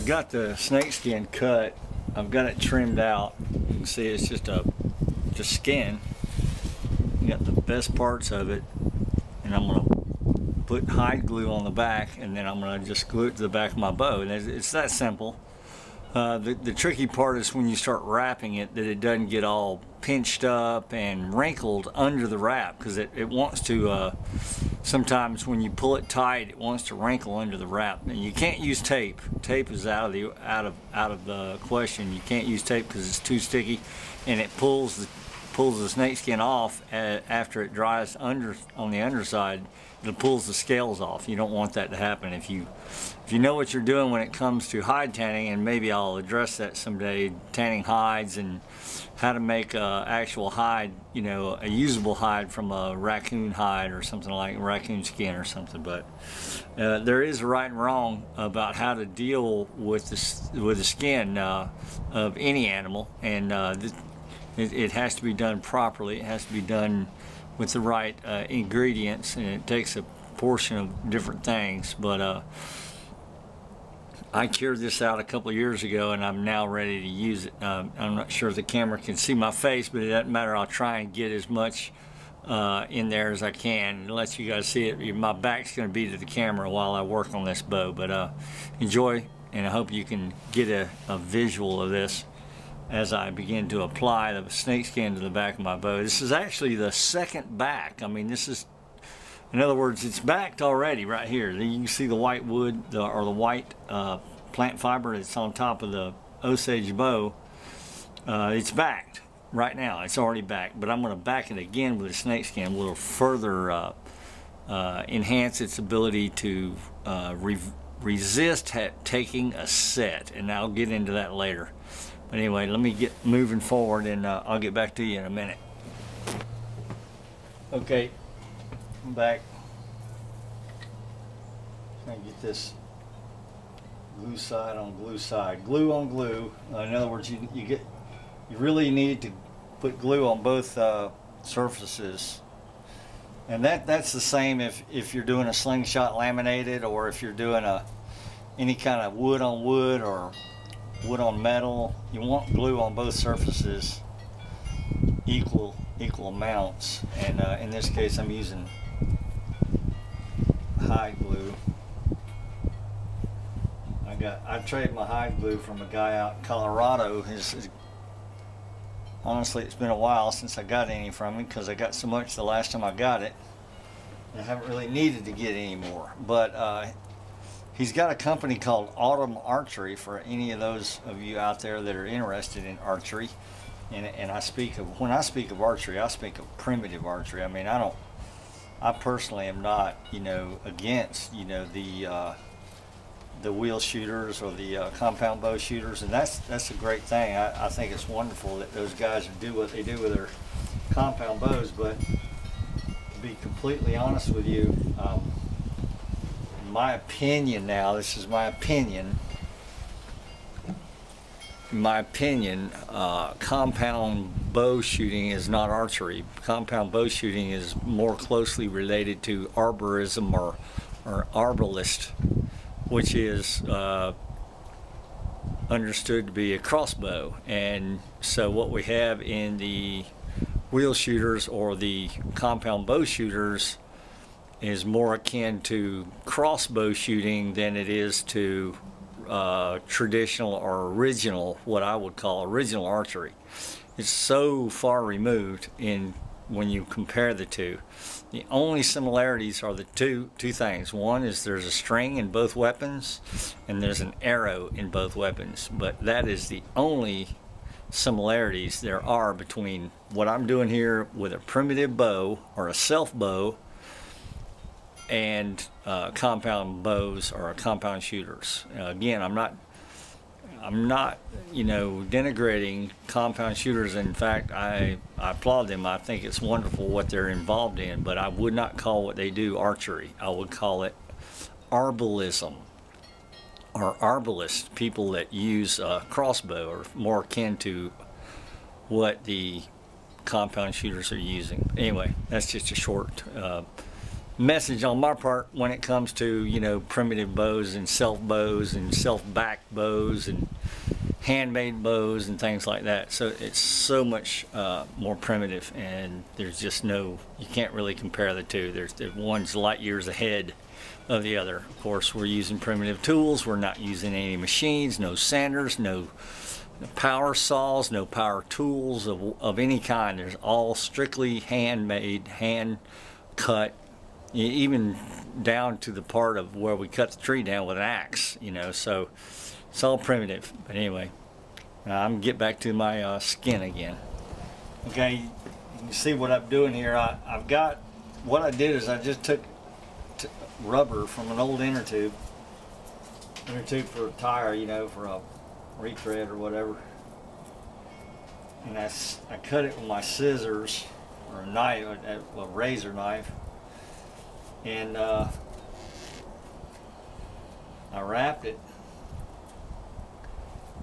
I've got the snakeskin cut. I've got it trimmed out. You can see it's just skin. You got the best parts of it, and I'm gonna put hide glue on the back, and then I'm gonna just glue it to the back of my bow. And it's that simple. The tricky part is when you start wrapping it, that it doesn't get all pinched up and wrinkled under the wrap, because it wants to, sometimes when you pull it tight, it wants to wrinkle under the wrap. And you can't use tape. Tape is out of the question. You can't use tape because it's too sticky, and it pulls the snakeskin off after it dries on the underside. It pulls the scales off. You don't want that to happen. If you know what you're doing when it comes to hide tanning, and maybe I'll address that someday, tanning hides and how to make a actual hide, you know, a usable hide from a raccoon hide or something like raccoon skin or something. But there is a right and wrong about how to deal with the skin of any animal, and it has to be done properly. It has to be done with the right ingredients, and it takes a portion of different things. But I cured this out a couple of years ago, and I'm now ready to use it. I'm not sure if the camera can see my face, but it doesn't matter. I'll try and get as much in there as I can and let you guys see it. My back's going to be to the camera while I work on this bow, but enjoy, and I hope you can get a visual of this as I begin to apply the snakeskin to the back of my bow. This is actually the second back. I mean, this is, in other words, it's backed already right here. You can see the white wood, or the white plant fiber that's on top of the Osage bow. It's backed right now. It's already backed, but I'm going to back it again with a snakeskin, a little further enhance its ability to resist taking a set, and I'll get into that later. But anyway, let me get moving forward, and I'll get back to you in a minute. Okay, I'm back. Trying to get this glue side on glue side. Glue on glue. In other words, you really need to put glue on both surfaces. And that's the same if you're doing a slingshot laminated, or if you're doing any kind of wood on wood or wood on metal. You want glue on both surfaces, equal amounts. And in this case, I'm using hide glue. I traded my hide glue from a guy out in Colorado. Honestly, it's been a while since I got any from him, because I got so much the last time I got it, and I haven't really needed to get any more. But he's got a company called Autumn Archery, for any of those of you out there that are interested in archery. And when I speak of archery, I speak of primitive archery. I mean, I personally am not, you know, against, you know, the wheel shooters or the compound bow shooters, and that's a great thing. I think it's wonderful that those guys do what they do with their compound bows. But to be completely honest with you, my opinion now, this is my opinion. In my opinion, compound bow shooting is not archery. Compound bow shooting is more closely related to arborism or arbalist, which is understood to be a crossbow. And so what we have in the wheel shooters or the compound bow shooters is more akin to crossbow shooting than it is to traditional or original, what I would call original archery. It's so far removed when you compare the two. The only similarities are the two things. One is there's a string in both weapons, and there's an arrow in both weapons. But that is the only similarities there are between what I'm doing here with a primitive bow or a self bow and compound bows or compound shooters. Again, I'm not, you know, denigrating compound shooters. In fact, I applaud them. I think it's wonderful what they're involved in, but I would not call what they do archery. I would call it arbalism, or arbalist, people that use a crossbow, or more akin to what the compound shooters are using. Anyway, that's just a short message on my part when it comes to, you know, primitive bows and self-backed bows and handmade bows and things like that. So it's so much more primitive, and there's just no, you can't really compare the two. There's one's light years ahead of the other. Of course, we're using primitive tools. We're not using any machines, no sanders, no power saws, no power tools of any kind. There's all strictly handmade, hand cut, even down to the part of where we cut the tree down with an axe, you know. So it's all primitive. But anyway, I'm gonna get back to my skin again. Okay, you can see what I'm doing here. I've got, what I did is I just took rubber from an old inner tube for a tire, you know, for a retread or whatever, and I cut it with my scissors or a knife, a razor knife, and I wrapped it.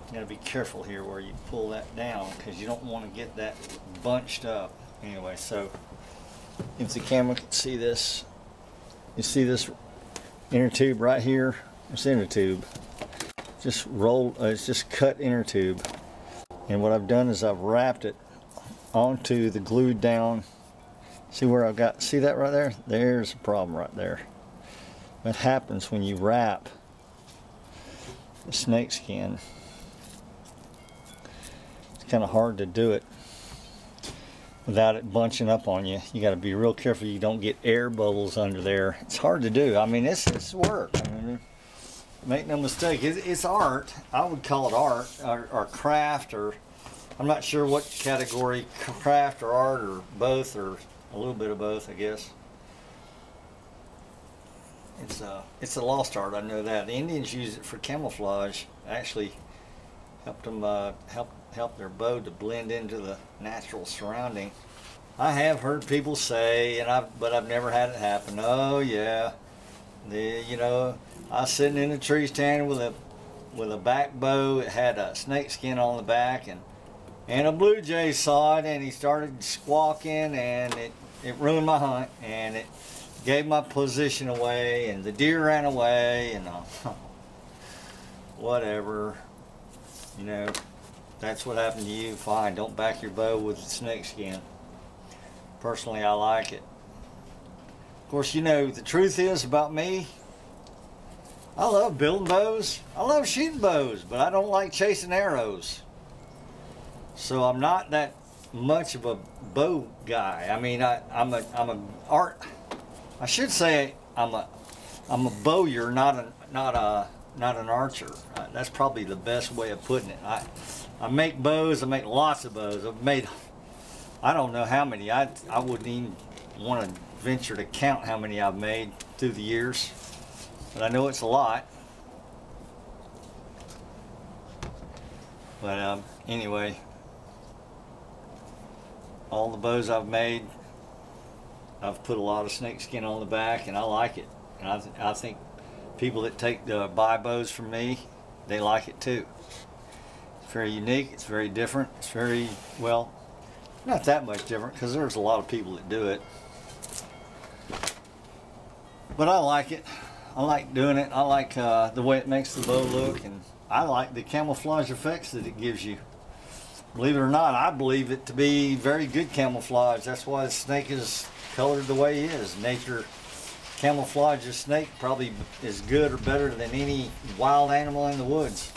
You gotta be careful here where you pull that down, because you don't want to get that bunched up. Anyway, so if the camera can see this, you see this inner tube right here? It's inner tube. Just rolled, it's just cut inner tube. And what I've done is I've wrapped it onto the glued down. See where I've got, see that right there? There's a problem right there. What happens when you wrap the snake skin? It's kind of hard to do it without it bunching up on you. You got to be real careful you don't get air bubbles under there. It's hard to do. I mean, it's work. I mean, make no mistake, it's art. I would call it art or craft, or I'm not sure what category, craft or art or both, or a little bit of both, I guess. It's a lost art, I know that. The Indians use it for camouflage. Actually helped them help their bow to blend into the natural surrounding. I have heard people say, but I've never had it happen. Oh yeah, you know, I was sitting in a tree stand with a back bow. It had a snake skin on the back, and a blue jay saw it, and he started squawking, and it ruined my hunt, and it gave my position away, and the deer ran away, and whatever, you know. That's what happened to you. Fine, don't back your bow with snake skin. Personally, I like it. Of course, you know, the truth is about me, I love building bows. I love shooting bows, but I don't like chasing arrows. So I'm not that much of a bow guy. I mean, I'm I should say I'm a bowyer, not an archer. That's probably the best way of putting it. I make bows. I make lots of bows. I've made, I don't know how many. I wouldn't even want to venture to count how many I've made through the years, but I know it's a lot. But anyway, all the bows I've made, I've put a lot of snake skin on the back, and I like it. And I think people that buy bows from me, they like it too. It's very unique. It's very different. It's very, well, not that much different, because there's a lot of people that do it. But I like it. I like doing it. I like the way it makes the bow look, and I like the camouflage effects that it gives you. Believe it or not, I believe it to be very good camouflage. That's why the snake is colored the way he is. Nature camouflages snake probably as good or better than any wild animal in the woods.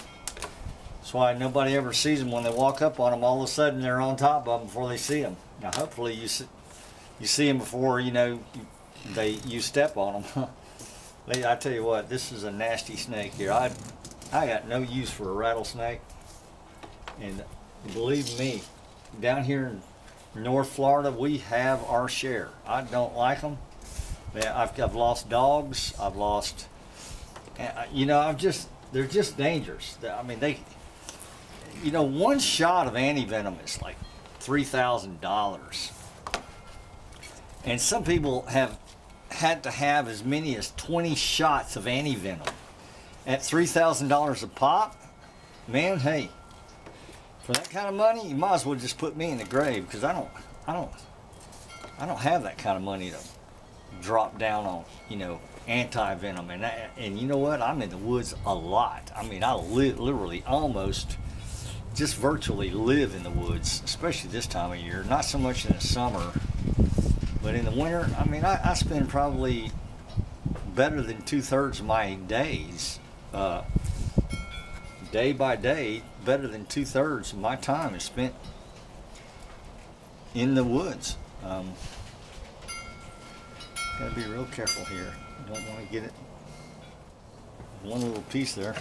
That's why nobody ever sees them. When they walk up on them, all of a sudden they're on top of them before they see them. Now hopefully you see them before, you know, you step on them. I tell you what, this is a nasty snake here. I got no use for a rattlesnake, and believe me, down here in North Florida, we have our share. I don't like them. I've lost dogs. I've lost, you know, they're just dangerous. I mean, you know, one shot of anti-venom is like $3,000. And some people have had to have as many as 20 shots of anti-venom at $3,000 a pop. Man, hey, for that kind of money, you might as well just put me in the grave, because I don't have that kind of money to drop down on, you know, anti-venom. And you know what? I'm in the woods a lot. I mean, I literally almost just virtually live in the woods, especially this time of year. Not so much in the summer, but in the winter, I mean, I spend probably better than 2/3 of my days, day by day, better than 2/3 of my time is spent in the woods. Gotta be real careful here. Don't want to get it. One little piece there.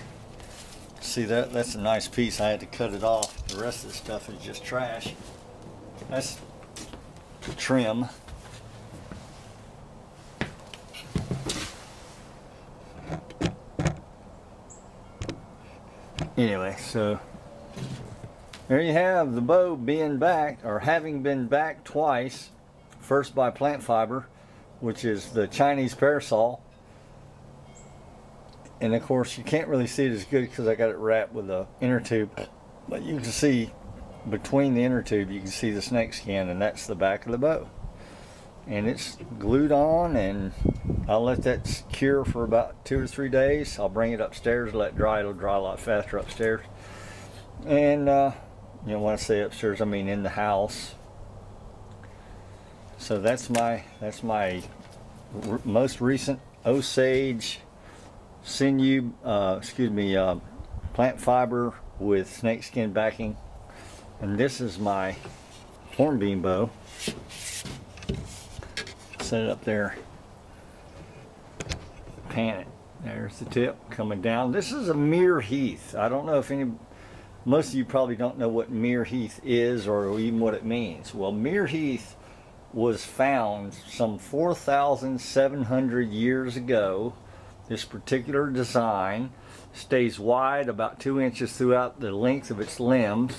See that? That's a nice piece. I had to cut it off. The rest of the stuff is just trash. That's trim. Anyway, so there you have the bow being backed, or having been backed twice. First by plant fiber, which is the Chinese parasol. And of course you can't really see it as good because I got it wrapped with the inner tube, but you can see between the inner tube, you can see the snake skin, and that's the back of the bow. And it's glued on, and I'll let that cure for about 2 or 3 days. I'll bring it upstairs, let it dry. It'll dry a lot faster upstairs. And you know, when I say upstairs, I mean in the house. So that's my most recent Osage sinew, plant fiber with snakeskin backing. And this is my hornbeam bow. Set it up there. Pan it. There's the tip coming down. This is a mere heath. I don't know if most of you probably don't know what mere heath is or even what it means. Well, mere heath was found some 4,700 years ago. This particular design stays wide about 2 inches throughout the length of its limbs,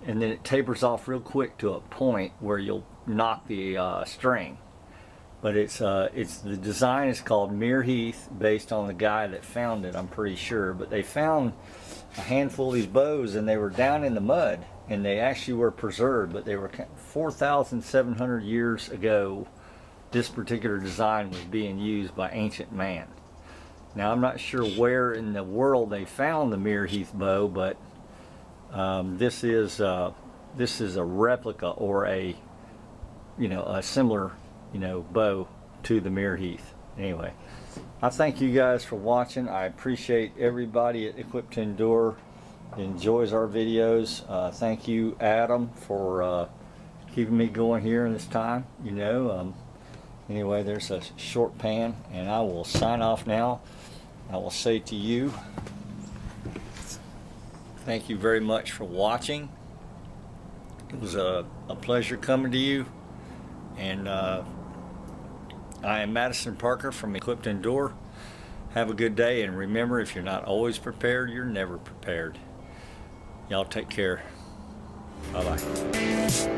and then it tapers off real quick to a point where you'll knock the string. But the design is called mere heath, based on the guy that found it, I'm pretty sure. But they found a handful of these bows, and they were down in the mud, and they actually were preserved, but they were 4,700 years ago. This particular design was being used by ancient man. Now I'm not sure where in the world they found the mere heath bow, but this is a replica, or a similar bow to the mere heath. Anyway, I thank you guys for watching. I appreciate everybody at Equipped to Endure that enjoys our videos. Thank you, Adam, for keeping me going here in this time. Anyway, there's a short pan, and I will sign off now. I will say to you, thank you very much for watching. It was a pleasure coming to you, and I am Madison Parker from Equipped to Endure. Have a good day, and remember, if you're not always prepared, you're never prepared. Y'all take care. Bye-bye.